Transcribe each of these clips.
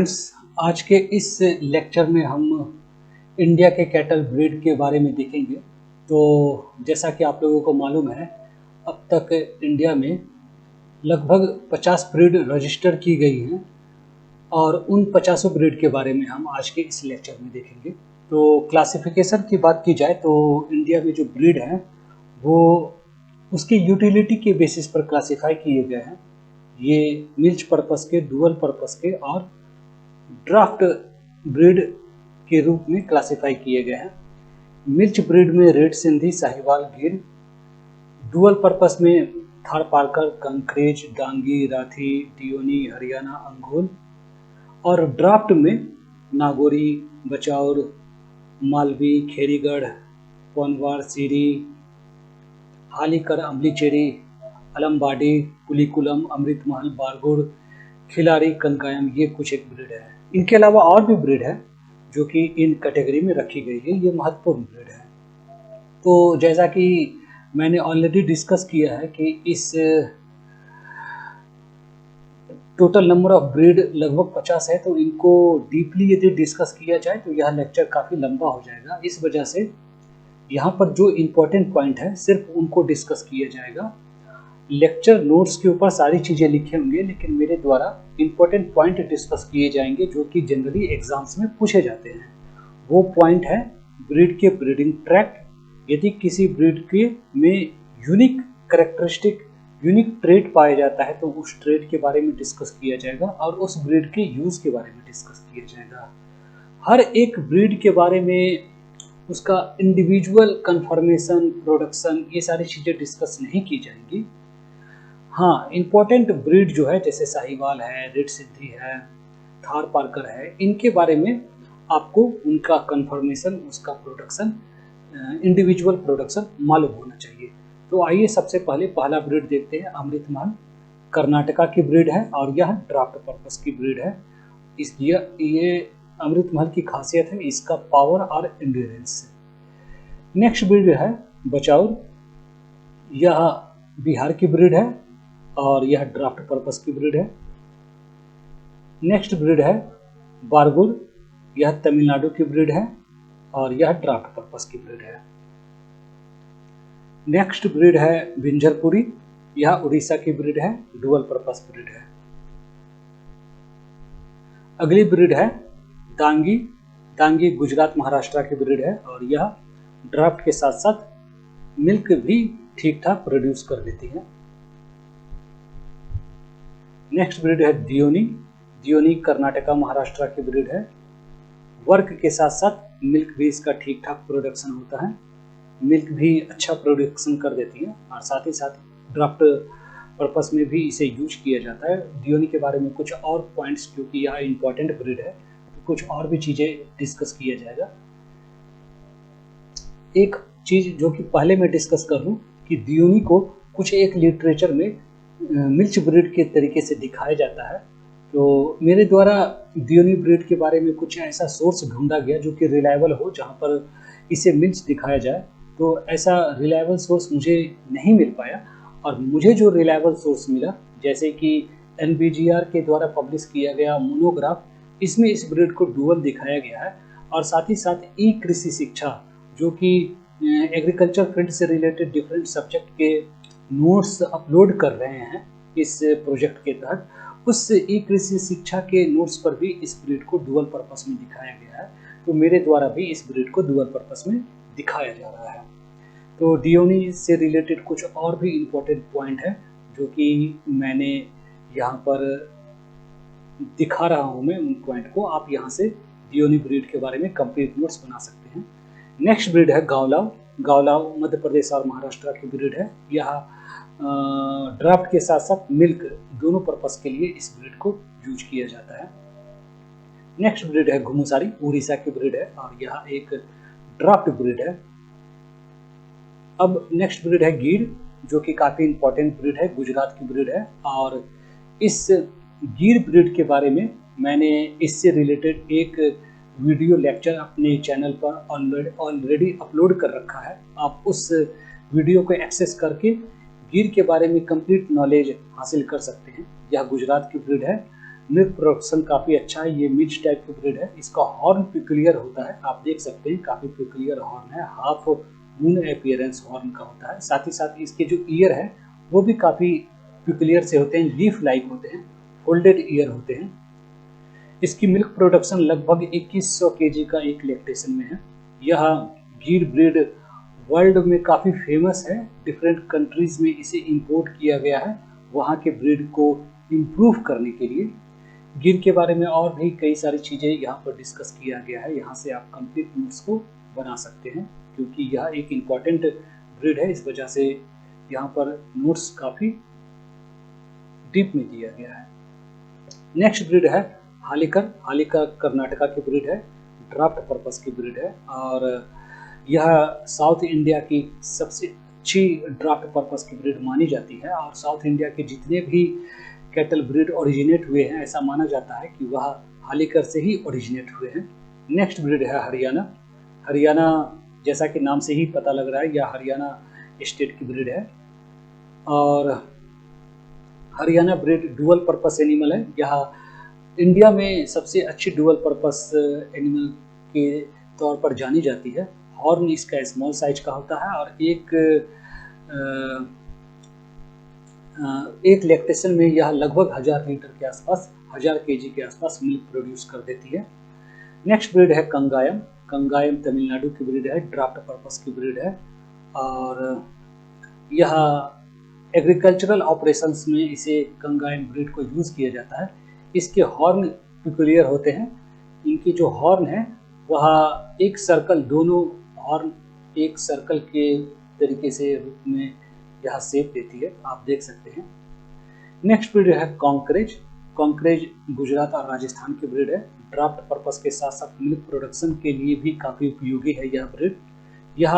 Friends, आज के इस लेक्चर में हम इंडिया के कैटल ब्रीड के बारे में देखेंगे। तो जैसा कि आप लोगों को मालूम है, अब तक इंडिया में लगभग 50 ब्रीड रजिस्टर की गई हैं और उन 50 ब्रीड के बारे में हम आज के इस लेक्चर में देखेंगे। तो क्लासिफिकेशन की बात की जाए तो इंडिया में जो ब्रीड हैं वो उसकी यूटिलिटी के बेसिस पर क्लासिफाई किए गए हैं। ये मिल्च पर्पस के, डुअल पर्पस के और ड्राफ्ट ब्रीड के रूप में क्लासिफाई किए गए हैं। मिल्च ब्रीड में रेड सिंधी, साहिवाल, गिर। डुअल पर्पस में थारपारकर, कंकरेज, डांगी, राठी, डियोनी, हरियाणा, अंगोल। और ड्राफ्ट में नागौरी, बचाउर, मालवी, खेरीगढ़, पनवार, सीरी, हालीकर, अमलीचेरी, अलमबाड़ी, पुलिकुलम, अमृतमहल, बारगुड़, खिलाड़ी, कनकायम, ये कुछ एक ब्रीड है। इनके अलावा और भी ब्रीड है जो कि इन कैटेगरी में रखी गई है। ये महत्वपूर्ण ब्रीड है। तो जैसा कि मैंने ऑलरेडी डिस्कस किया है कि इस टोटल नंबर ऑफ ब्रीड लगभग 50 है, तो इनको डीपली यदि डिस्कस किया जाए तो यह लेक्चर काफ़ी लंबा हो जाएगा। इस वजह से यहाँ पर जो इम्पोर्टेंट पॉइंट है सिर्फ उनको डिस्कस किया जाएगा। लेक्चर नोट्स के ऊपर सारी चीज़ें लिखे होंगे, लेकिन मेरे द्वारा इम्पोर्टेंट पॉइंट डिस्कस किए जाएंगे जो कि जनरली एग्जाम्स में पूछे जाते हैं। वो पॉइंट है ब्रीड के ब्रीडिंग ट्रैक्ट। यदि किसी ब्रीड के में यूनिक कैरेक्टरिस्टिक, यूनिक ट्रेट पाया जाता है तो उस ट्रेट के बारे में डिस्कस किया जाएगा और उस ब्रीड के यूज़ के बारे में डिस्कस किया जाएगा। हर एक ब्रीड के बारे में उसका इंडिविजुअल कन्फर्मेशन, प्रोडक्शन, ये सारी चीज़ें डिस्कस नहीं की जाएंगी। हाँ, इम्पोर्टेंट ब्रीड जो है जैसे साहिवाल है, रेड सिंधी है, थारपारकर है, इनके बारे में आपको उनका कन्फर्मेशन, उसका प्रोडक्शन, इंडिविजुअल प्रोडक्शन मालूम होना चाहिए। तो आइए सबसे पहले पहला ब्रीड देखते हैं। अमृतमहल कर्नाटका की ब्रीड है और यह ड्राफ्ट पर्पस की ब्रीड है। ये अमृतमहल की खासियत है इसका पावर और एंड्योरेंस। नेक्स्ट ब्रीड है बचाउर। यह बिहार की ब्रीड है और यह ड्राफ्ट पर्पस की ब्रीड है। नेक्स्ट ब्रीड है बारगुड़। यह तमिलनाडु की ब्रीड है और यह ड्राफ्ट पर्पस की ब्रीड है। नेक्स्ट ब्रीड है बिंजरपुरी। यह उड़ीसा की ब्रीड है, डुअल पर्पस ब्रीड है। अगली ब्रीड है डांगी। डांगी गुजरात महाराष्ट्र की ब्रीड है और यह ड्राफ्ट के साथ साथ मिल्क भी ठीक ठाक प्रोड्यूस कर देती है। नेक्स्ट ब्रीड है डियोनी। डियोनी कर्नाटका महाराष्ट्र की ब्रीड है। वर्क के साथ साथ मिल्क भी इसका ठीक ठाक प्रोडक्शन होता है। मिल्क भी अच्छा प्रोडक्शन कर देती है और साथ ही साथ ड्राफ्ट पर्पस में भी इसे यूज किया जाता है। डियोनी के बारे में कुछ और पॉइंट्स, क्योंकि यह इंपॉर्टेंट ब्रीड है, तो कुछ और भी चीज़ें डिस्कस किया जाएगा। एक चीज़ जो कि पहले मैं डिस्कस कर लूँ कि डियोनी को कुछ एक लिटरेचर में मिल्च ब्रीड के तरीके से दिखाया जाता है। तो मेरे द्वारा डियोनी ब्रीड के बारे में कुछ ऐसा सोर्स ढूंढा गया जो कि रिलायबल हो, जहाँ पर इसे मिल्च दिखाया जाए। तो ऐसा रिलायबल सोर्स मुझे नहीं मिल पाया और मुझे जो रिलायबल सोर्स मिला, जैसे कि NBGR के द्वारा पब्लिश किया गया मोनोग्राफ, इसमें इस ब्रीड को डुअल दिखाया गया है। और साथ ही साथ ई कृषि शिक्षा, जो कि एग्रीकल्चर फील्ड से रिलेटेड डिफरेंट सब्जेक्ट के नोट्स अपलोड कर रहे हैं इस प्रोजेक्ट के तहत, उस ई कृषि शिक्षा के नोट्स पर भी इस ब्रीड को डुअल पर्पस में दिखाया गया है। तो मेरे द्वारा भी इस ब्रीड को डुअल पर्पस में दिखाया जा रहा है। तो डियोनी से रिलेटेड कुछ और भी इम्पोर्टेंट पॉइंट है जो कि मैंने यहाँ पर दिखा रहा हूँ। मैं उन पॉइंट को आप यहाँ से डियोनी ब्रीड के बारे में कंप्लीट नोट्स बना सकते हैं। नेक्स्ट ब्रीड है गावलाव। गावलाव मध्य प्रदेश और महाराष्ट्र की ब्रीड है। यह ड्राफ्ट के साथ साथ मिल्क दोनों पर्पस के लिए इस ब्रीड को यूज किया जाता है। नेक्स्ट ब्रीड है घुमुसारी, उड़ीसा की ब्रीड है और यह एक ड्राफ्ट ब्रीड है। अब नेक्स्ट ब्रीड है गिर, जो कि काफ़ी इंपॉर्टेंट ब्रीड है, गुजरात की ब्रीड है। और इस गिर ब्रीड के बारे में मैंने इससे रिलेटेड एक वीडियो लेक्चर अपने चैनल पर ऑलरेडी अपलोड कर रखा है। आप उस वीडियो को एक्सेस करके गिर के बारे में कंप्लीट नॉलेज हासिल कर सकते हैं। यह गुजरात की ब्रीड है। मिल्क प्रोडक्शन काफ़ी अच्छा है। ये मिक्स टाइप की ब्रीड है। इसका हॉर्न पिकुलियर होता है, आप देख सकते हैं काफ़ी पिकुलियर हॉर्न है, हाफ मून अपीयरेंस हॉर्न का होता है। साथ ही साथ इसके जो ईयर है वो भी काफ़ी पिकुलियर से होते हैं, लीफ लाइक होते हैं, फोल्डेड ईयर होते हैं। इसकी मिल्क प्रोडक्शन लगभग 2100 केजी का एक लैक्टेशन में है। यह गिर ब्रीड वर्ल्ड में काफ़ी फेमस है। डिफरेंट कंट्रीज़ में इसे इंपोर्ट किया गया है वहाँ के ब्रीड को इम्प्रूव करने के लिए। गिर के बारे में और भी कई सारी चीज़ें यहाँ पर डिस्कस किया गया है। यहाँ से आप कंप्लीट नोट्स को बना सकते हैं क्योंकि यह एक इम्पॉर्टेंट ब्रीड है, इस वजह से यहाँ पर नोट्स काफ़ी डीप में दिया गया है। नेक्स्ट ब्रीड है हालीकर। हालीकर कर्नाटका की ब्रीड है, ड्राफ्ट पर्पस की ब्रीड है और यह साउथ इंडिया की सबसे अच्छी ड्राफ्ट पर्पस की ब्रीड मानी जाती है। और साउथ इंडिया के जितने भी कैटल ब्रीड ओरिजिनेट हुए हैं ऐसा माना जाता है कि वह हालीकर से ही ओरिजिनेट हुए हैं। नेक्स्ट ब्रीड है हरियाणा। हरियाणा जैसा कि नाम से ही पता लग रहा है यह हरियाणा स्टेट की ब्रीड है और Haryana breed dual purpose animal है। यह इंडिया में सबसे अच्छी डुअल पर्पस एनिमल के तौर पर जानी जाती है। हॉर्न इसका स्मॉल साइज का होता है और एक लैक्टेशन में यह लगभग 1000 लीटर के आसपास, 1000 केजी के आसपास मिल्क प्रोड्यूस कर देती है। नेक्स्ट ब्रीड है कंगायम। कंगायम तमिलनाडु की ब्रीड है, ड्राफ्ट पर्पस की ब्रीड है और यह एग्रीकल्चरल ऑपरेशंस में इसे कंगायम ब्रीड को यूज़ किया जाता है। इसके हॉर्न पिकुलियर होते हैं। इनकी जो हॉर्न है वह एक सर्कल, दोनों हॉर्न एक सर्कल के तरीके से रूप में यह शेप देती है, आप देख सकते हैं। नेक्स्ट ब्रीड है कॉन्करेज। कॉन्करेज गुजरात और राजस्थान की ब्रीड है। ड्राफ्ट पर्पस के साथ साथ मिल्क प्रोडक्शन के लिए भी काफ़ी उपयोगी है यह ब्रीड। यह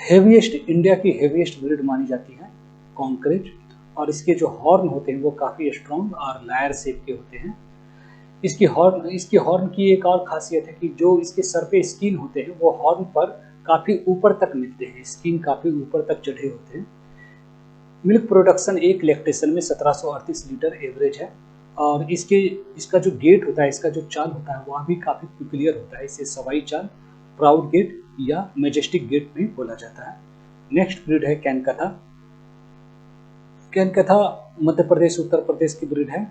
हेवीएस्ट, इंडिया की हेवीएस्ट ब्रीड मानी जाती है कॉन्करेज और इसके जो हॉर्न होते हैं वो काफ़ी स्ट्रॉन्ग और लायर शेप के होते हैं। इसकी हॉर्न की एक और खासियत है कि जो इसके सर पे स्किन होते हैं वो हॉर्न पर काफ़ी ऊपर तक मिलते हैं, स्किन काफ़ी ऊपर तक चढ़े होते हैं। मिल्क प्रोडक्शन एक लैक्टेशन में 1738 लीटर एवरेज है और इसका जो गेट होता है, इसका जो चाल होता है वह भी काफ़ी पिकुलियर होता है। इसे सवाई चाल, प्राउड गेट या मैजेस्टिक गेट भी बोला जाता है। नेक्स्ट ब्रीड है कैनकथा। कैनकथा मध्य प्रदेश उत्तर प्रदेश की ब्रीड है,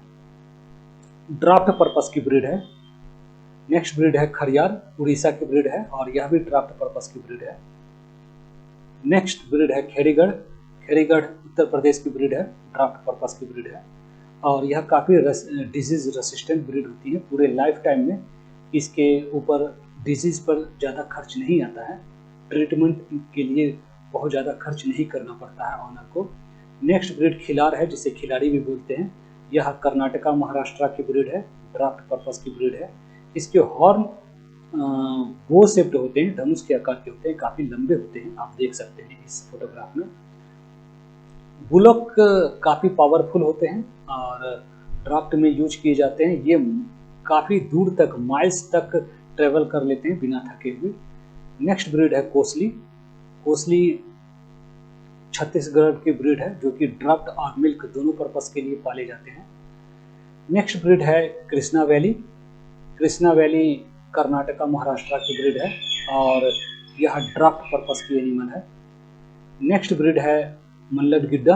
ड्राफ्ट पर्पस की ब्रीड है। नेक्स्ट ब्रीड है खरियार, उड़ीसा की ब्रीड है और यह भी ड्राफ्ट पर्पस की ब्रीड है। नेक्स्ट ब्रीड है खेड़ीगढ़। खेड़ीगढ़ उत्तर प्रदेश की ब्रीड है, ड्राफ्ट पर्पस की ब्रीड है और यह काफ़ी डिजीज रेसिस्टेंट ब्रीड होती है। पूरे लाइफ टाइम में इसके ऊपर डिजीज़ पर ज़्यादा खर्च नहीं आता है, ट्रीटमेंट के लिए बहुत ज़्यादा खर्च नहीं करना पड़ता है ऑनर को। नेक्स्ट ब्रीड खिलार है, जिसे खिलाड़ी भी बोलते हैं। यह कर्नाटका महाराष्ट्र की ब्रीड है, ड्राफ्ट पर्पस की ब्रीड है। इसके हॉर्न बो शेप्ड होते हैं, धनुष के आकार के होते हैं, काफ़ी लंबे होते हैं, आप देख सकते हैं इस फोटोग्राफ में। बुलक काफ़ी पावरफुल होते हैं और ड्राफ्ट में यूज किए जाते हैं। ये काफ़ी दूर तक, माइल्स तक ट्रेवल कर लेते हैं बिना थके हुए। नेक्स्ट ब्रीड है कोसली। कोसली छत्तीसगढ़ की ब्रीड है जो कि ड्राफ्ट और मिल्क दोनों पर्पस के लिए पाले जाते हैं। नेक्स्ट ब्रीड है कृष्णा वैली। कृष्णा वैली कर्नाटका महाराष्ट्र की ब्रीड है और यह ड्राफ्ट पर्पस की एनिमल है। नेक्स्ट ब्रीड है मल्लड गिड्डा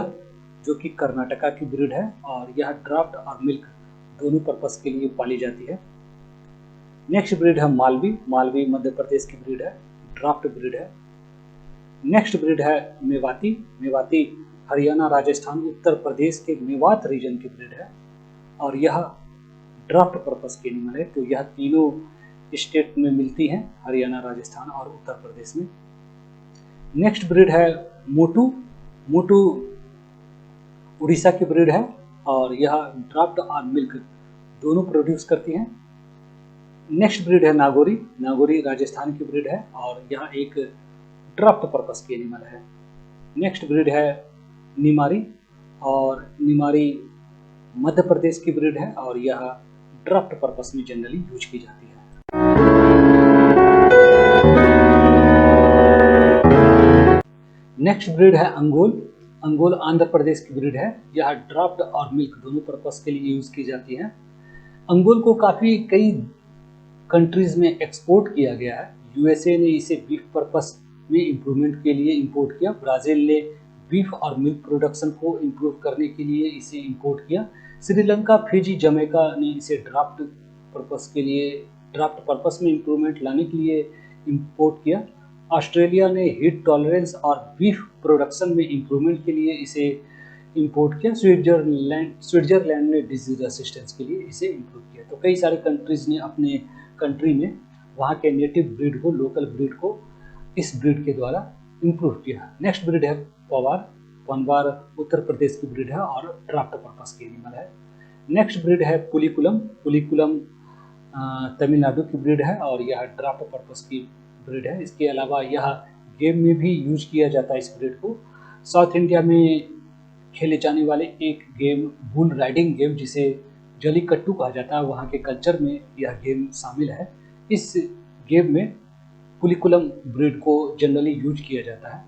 जो कि कर्नाटका की ब्रीड है और यह ड्राफ्ट और मिल्क दोनों पर्पस के लिए पाली जाती है। नेक्स्ट ब्रीड है मालवी। मालवी मध्य प्रदेश की ब्रीड है, ड्राफ्ट ब्रीड है। नेक्स्ट ब्रीड है मेवाती। मेवाती हरियाणा, राजस्थान, उत्तर प्रदेश के मेवात रीजन की ब्रीड है और यह ड्राफ्ट पर्पस की एनिमल है। तो यह तीनों स्टेट में मिलती हैं, हरियाणा, राजस्थान और उत्तर प्रदेश में। नेक्स्ट ब्रीड है मोटू। मोटू उड़ीसा की ब्रीड है और यह ड्राफ्ट और मिल्क दोनों प्रोड्यूस करती हैं। नेक्स्ट ब्रीड है नागौरी। नागौरी राजस्थान की ब्रीड है और यह एक ड्राफ्ट पर्पस की एनिमल है। नेक्स्ट ब्रीड है निमारी और निमारी मध्य प्रदेश की ब्रीड है और यह ड्राफ्ट पर्पस में जनरली यूज की जाती है। नेक्स्ट ब्रीड है अंगोल। अंगोल आंध्र प्रदेश की ब्रीड है। यह ड्राफ्ट और मिल्क दोनों पर्पस के लिए यूज़ की जाती है। अंगोल को काफ़ी कई कंट्रीज़ में एक्सपोर्ट किया गया है। यूएसए ने इसे बीफ पर्पस में इम्प्रूवमेंट के लिए इंपोर्ट किया। ब्राज़ील ने बीफ और मिल्क प्रोडक्शन को इम्प्रूव करने के लिए इसे इंपोर्ट किया। श्रीलंका, फिजी, जमैका ने इसे ड्राफ्ट पर्पस में इम्प्रूवमेंट लाने के लिए इंपोर्ट किया। ऑस्ट्रेलिया ने हीट टॉलरेंस और बीफ प्रोडक्शन में इम्प्रूवमेंट के लिए इसे इंपोर्ट किया। स्विट्जरलैंड ने डिजीज असिस्टेंस के लिए इसे इंप्रूव किया। तो कई सारे कंट्रीज़ ने अपने कंट्री में वहाँ के नेटिव ब्रीड को, लोकल ब्रीड को इस ब्रीड के द्वारा इम्प्रूव किया। नेक्स्ट ब्रीड है पवार। पनवार उत्तर प्रदेश की ब्रीड है और ड्राफ्ट पर्पस की एनिमल है। नेक्स्ट ब्रीड है पुलिकुलम। पुलिकुलम तमिलनाडु की ब्रीड है और यह ड्राफ्ट पर्पस की ब्रीड है। इसके अलावा यह गेम में भी यूज किया जाता है इस ब्रीड को। साउथ इंडिया में खेले जाने वाले एक गेम बुल राइडिंग गेम, जिसे जलीकट्टू कहा जाता है, वहाँ के कल्चर में यह गेम शामिल है। इस गेम में पुलिकुलम ब्रीड को जनरली यूज किया जाता है।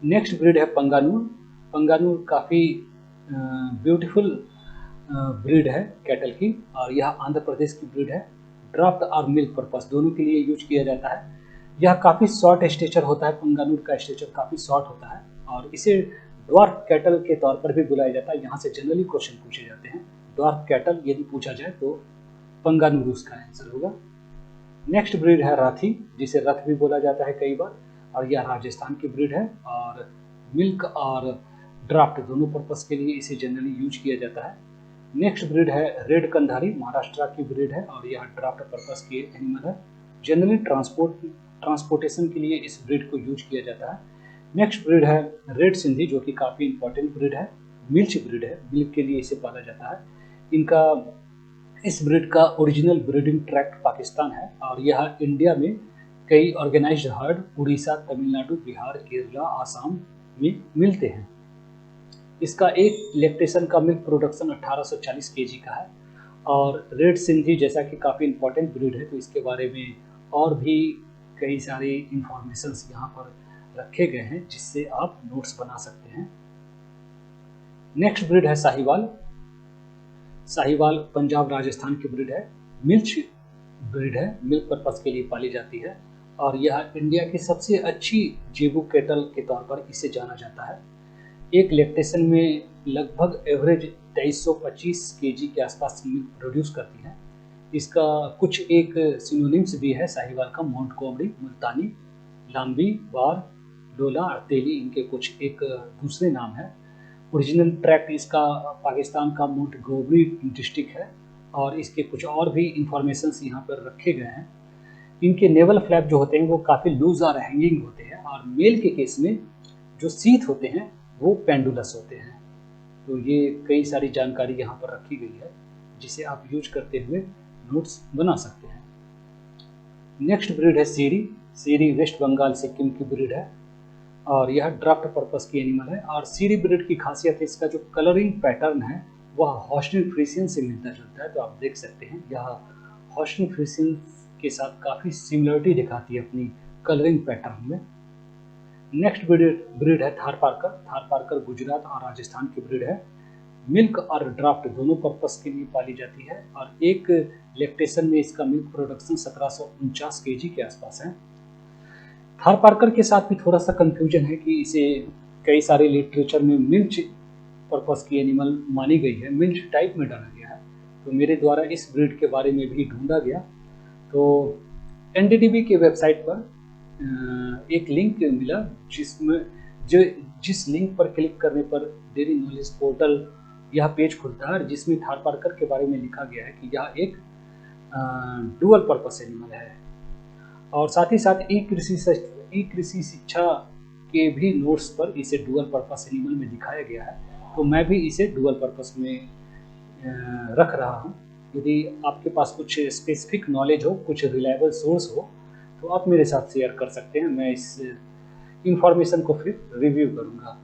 नेक्स्ट ब्रीड है पंगानूर। पंगानूर काफ़ी ब्यूटीफुल ब्रीड है कैटल की और यह आंध्र प्रदेश की ब्रीड है। ड्राफ्ट और मिल्क पर्पस दोनों के लिए यूज किया जाता है। यह काफ़ी शॉर्ट स्टेचर होता है। पंगानूर का स्टेचर काफ़ी शॉर्ट होता है और इसे ड्वार्फ कैटल के तौर पर भी बुलाया जाता है। यहाँ से जनरली क्वेश्चन पूछे जाते हैं। ड्वार्फ कैटल यदि पूछा जाए तो पंगानूर उसका आंसर होगा। नेक्स्ट ब्रीड है राथी, जिसे रथ भी बोला जाता है कई बार, और यह राजस्थान की ब्रीड है और मिल्क और ड्राफ्ट दोनों पर्पस के लिए इसे जनरली यूज किया जाता है। नेक्स्ट ब्रीड है रेड कंधारी। महाराष्ट्र की ब्रीड है और यह ड्राफ्ट पर्पस की एनिमल है। जनरली ट्रांसपोर्टेशन के लिए इस ब्रीड को यूज किया जाता है। नेक्स्ट ब्रीड है रेड सिंधी, जो कि काफ़ी इंपॉर्टेंट ब्रीड है। मिल्च ब्रीड है, मिल्क के लिए इसे पाला जाता है। इस ब्रीड का ओरिजिनल ब्रीडिंग ट्रैक्ट पाकिस्तान है और यह इंडिया में कई ऑर्गेनाइज्ड हर्ड उड़ीसा, तमिलनाडु, बिहार, केरला, आसाम में मिलते हैं। इसका एक लैक्टेशन का मिल्क प्रोडक्शन 1840 केजी का है। और रेड सिंधी जैसा कि काफ़ी इंपॉर्टेंट ब्रीड है, तो इसके बारे में और भी कई सारे इंफॉर्मेशंस यहाँ पर रखे गए हैं जिससे आप नोट्स बना सकते हैं। नेक्स्ट ब्रीड है साहिवाल। साहिवाल पंजाब, राजस्थान की ब्रीड है। मिल्च ब्रीड है, मिल्क पर्पस के लिए पाली जाती है और यह इंडिया की सबसे अच्छी जेबू कैटल के तौर पर इसे जाना जाता है। एक लैक्टेशन में लगभग एवरेज 2325 केजी के आसपास मिल्क प्रोड्यूस करती है। इसका कुछ एक सिनोनिम्स भी है साहिवाल का। मोंटगोमरी, मुल्तानी, लाम्बी, बार, डोला, अड़तेली, इनके कुछ एक दूसरे नाम है। ओरिजिनल ट्रैक्ट इसका पाकिस्तान का मोंटगोमरी डिस्ट्रिक्ट है और इसके कुछ और भी इंफॉर्मेशंस यहाँ पर रखे गए हैं। इनके नेवल फ्लैप जो होते हैं वो काफ़ी लूज और हैंगिंग होते हैं और मेल के केस में जो सीथ होते हैं वो पेंडुलस होते हैं। तो ये कई सारी जानकारी यहाँ पर रखी गई है जिसे आप यूज करते हुए नोट्स बना सकते हैं। नेक्स्ट ब्रीड है सीरी। सीरी वेस्ट बंगाल, सिक्किम की ब्रीड है और यह ड्राफ्ट पर्पस की एनिमल है। और सीरी ब्रीड की खासियत है इसका जो कलरिंग पैटर्न है वह हॉस्टन फ्रीसियन से मिलता जुलता है। तो आप देख सकते हैं यह हॉस्टन फ्रीसियन के साथ काफ़ी सिमिलरिटी दिखाती है अपनी कलरिंग पैटर्न में। नेक्स्ट ब्रीड है थारपारकर। थारपारकर गुजरात और राजस्थान की ब्रीड है। मिल्क और ड्राफ्ट दोनों पर्पस के लिए पाली जाती है और एक लैक्टेशन में इसका मिल्क प्रोडक्शन 1749 केजी के आसपास है। थारपारकर के साथ भी थोड़ा सा कंफ्यूजन है कि इसे कई सारे लिटरेचर में मिल्च पर्पस की एनिमल मानी गई है, मिल्च टाइप में डाला गया है। तो मेरे द्वारा इस ब्रीड के बारे में भी ढूंढा गया तो एनडीडीबी के वेबसाइट पर एक लिंक मिला जिस लिंक पर क्लिक करने पर डेयरी नॉलेज पोर्टल यह पेज खुलता है जिसमें थारपारकर के बारे में लिखा गया है कि यह एक डुअल पर्पस एनिमल है। और साथ ही साथ ई कृषि शिक्षा के भी नोट्स पर इसे डुअल पर्पस एनिमल में दिखाया गया है। तो मैं भी इसे डुअल पर्पस में रख रहा हूँ। यदि आपके पास कुछ स्पेसिफिक नॉलेज हो, कुछ रिलायबल सोर्स हो तो आप मेरे साथ शेयर कर सकते हैं। मैं इस इंफॉर्मेशन को फिर रिव्यू करूँगा।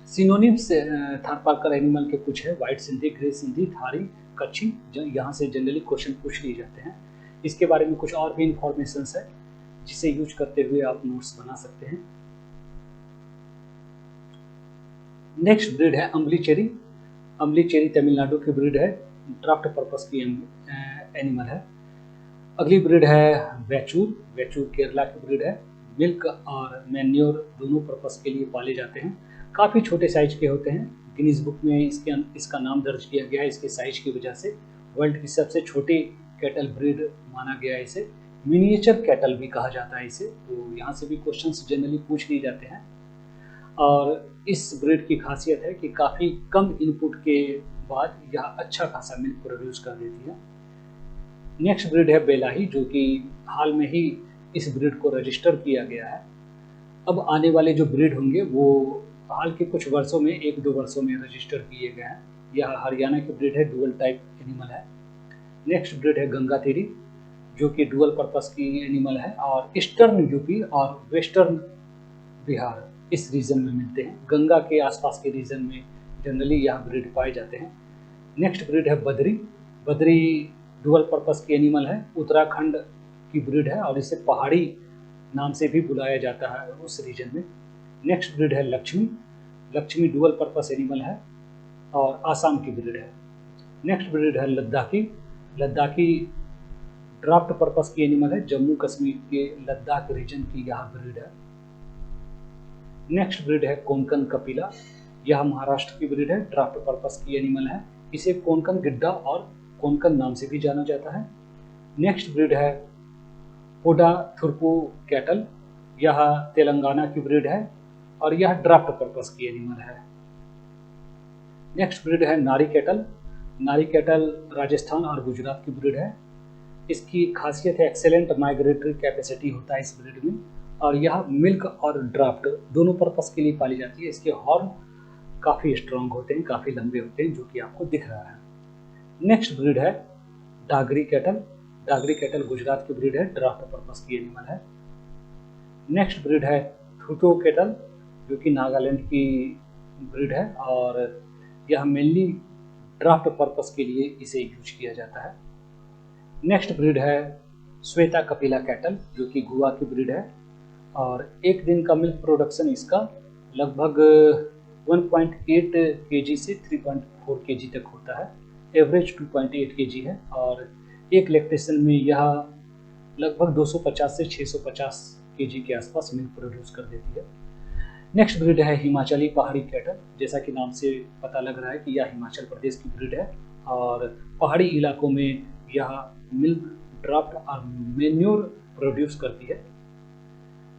सिनोनिम्स थारपारकर एनिमल के कुछ है, वाइट सिंधी, ग्रे सिंधी, थारी, कच्छी, यहाँ से जनरली क्वेश्चन पूछ लिए जाते हैं। इसके बारे में कुछ और भी इंफॉर्मेशन है जिसे यूज करते हुए आप नोट्स बना सकते हैं। नेक्स्ट ब्रीड है अम्बली चेरी। अम्बली चेरी तमिलनाडु की ब्रीड है, ड्राफ्ट पर्पस की एनिमल है। अगली ब्रीड है वेचूर। वेचूर केरला की ब्रीड है। मिल्क और मैन्योर दोनों पर्पस के लिए पाले जाते हैं। काफ़ी छोटे साइज के होते हैं। गिनीज बुक में इसका नाम दर्ज किया गया है इसके साइज की वजह से। वर्ल्ड की सबसे छोटी कैटल ब्रीड माना गया है इसे। मिनिएचर कैटल भी कहा जाता है इसे। तो यहाँ से भी क्वेश्चंस जनरली पूछ लिए जाते हैं। और इस ब्रीड की खासियत है कि काफ़ी कम इनपुट के बाद यह अच्छा खासा मिल्क प्रोड्यूस कर देती है। नेक्स्ट ब्रीड है बेलाही, जो कि हाल में ही इस ब्रीड को रजिस्टर किया गया है। अब आने वाले जो ब्रीड होंगे वो हाल के कुछ वर्षों में, 1-2 वर्षों में रजिस्टर किए गए हैं। यह हरियाणा की ब्रीड है, डुअल टाइप एनिमल है। नेक्स्ट ब्रीड है गंगा तेरी, जो कि डुअल पर्पस की एनिमल है और ईस्टर्न यूपी और वेस्टर्न बिहार इस रीजन में मिलते हैं। गंगा के आसपास के रीजन में जनरली यह ब्रीड पाए जाते हैं। नेक्स्ट ब्रीड है बद्री। बद्री डुअल पर्पस की एनिमल है, उत्तराखंड की ब्रीड है और इसे पहाड़ी नाम से भी बुलाया जाता है उस रीजन में। नेक्स्ट ब्रीड है Lakshmi. Lakshmi dual purpose animal है और आसाम की ब्रीड है। नेक्स्ट ब्रीड है लद्दाखी। लद्दाखी ड्राफ्ट पर्पस की एनिमल है, जम्मू कश्मीर के लद्दाख रीजन की यह ब्रीड है। नेक्स्ट ब्रीड है कोंकण कपिला। यह महाराष्ट्र की ब्रीड है, ड्राफ्ट पर्पस की एनिमल है। इसे कोंकण गिड्डा और कोंकण नाम से भी जाना जाता है। नेक्स्ट ब्रीड है पोडा थुरपू कैटल। यह तेलंगाना की ब्रीड है और यह ड्राफ्ट पर्पस की एनिमल है। नेक्स्ट ब्रीड है नारी कैटल। नारी कैटल राजस्थान और गुजरात की ब्रीड है। इसकी खासियत है एक्सेलेंट माइग्रेटरी कैपेसिटी होता है इस ब्रीड में और यह मिल्क और ड्राफ्ट दोनों पर्पस के लिए पाली जाती है। इसके हॉर्न काफ़ी स्ट्रांग होते हैं, काफ़ी लंबे होते हैं, जो कि आपको दिख रहा है। नेक्स्ट ब्रीड है डागरी कैटल। डागरी कैटल गुजरात की ब्रीड है, ड्राफ्ट पर्पस की एनिमल है। नेक्स्ट ब्रीड है थुटो कैटल, जो कि नागालैंड की ब्रीड है और यह मेनली ड्राफ्ट पर्पस के लिए इसे यूज किया जाता है। नेक्स्ट ब्रीड है श्वेता कपिला कैटल, जो कि गोवा की ब्रीड है और एक दिन का मिल्क प्रोडक्शन इसका लगभग 1.8 kg से 3.4 kg तक होता है। एवरेज 2.8 kg है और एक लैक्टेशन में यह लगभग 250 से 650 kg के आसपास मिल्क प्रोड्यूस कर देती है। नेक्स्ट ब्रीड है हिमाचली पहाड़ी कैटल। जैसा कि नाम से पता लग रहा है कि यह हिमाचल प्रदेश की ब्रीड है और पहाड़ी इलाकों में यह मिल्क ड्राफ्ट और मैन्योर प्रोड्यूस करती है।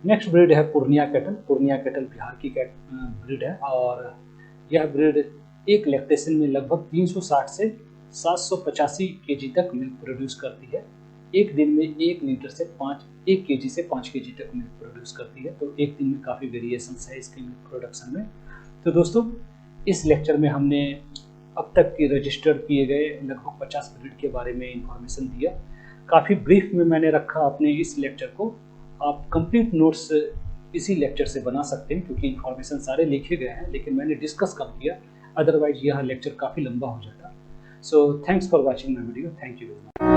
नेक्स्ट ब्रीड है पूर्णिया कैटल। पूर्णिया कैटल बिहार की ब्रीड है और यह ब्रीड एक लैक्टेशन में लगभग 360 से 785 kg तक मिल्क प्रोड्यूस करती है। एक दिन में 1 लीटर से 1 kg से 5 kg तक मिल्क प्रोड्यूस करती है। तो एक दिन में काफ़ी वेरिएशन है इसके मिल्क प्रोडक्शन में। तो दोस्तों, इस लेक्चर में हमने अब तक की रजिस्टर किए गए लगभग 50 ब्रीड के बारे में इंफॉर्मेशन दिया। काफ़ी ब्रीफ में मैंने रखा अपने इस लेक्चर को। आप कंप्लीट नोट्स इसी लेक्चर से बना सकते हैं क्योंकि इंफॉर्मेशन सारे लिखे गए हैं, लेकिन मैंने डिस्कस कम किया, अदरवाइज यह लेक्चर काफ़ी लंबा हो जाता। So thanks for watching my video. Thank you very much.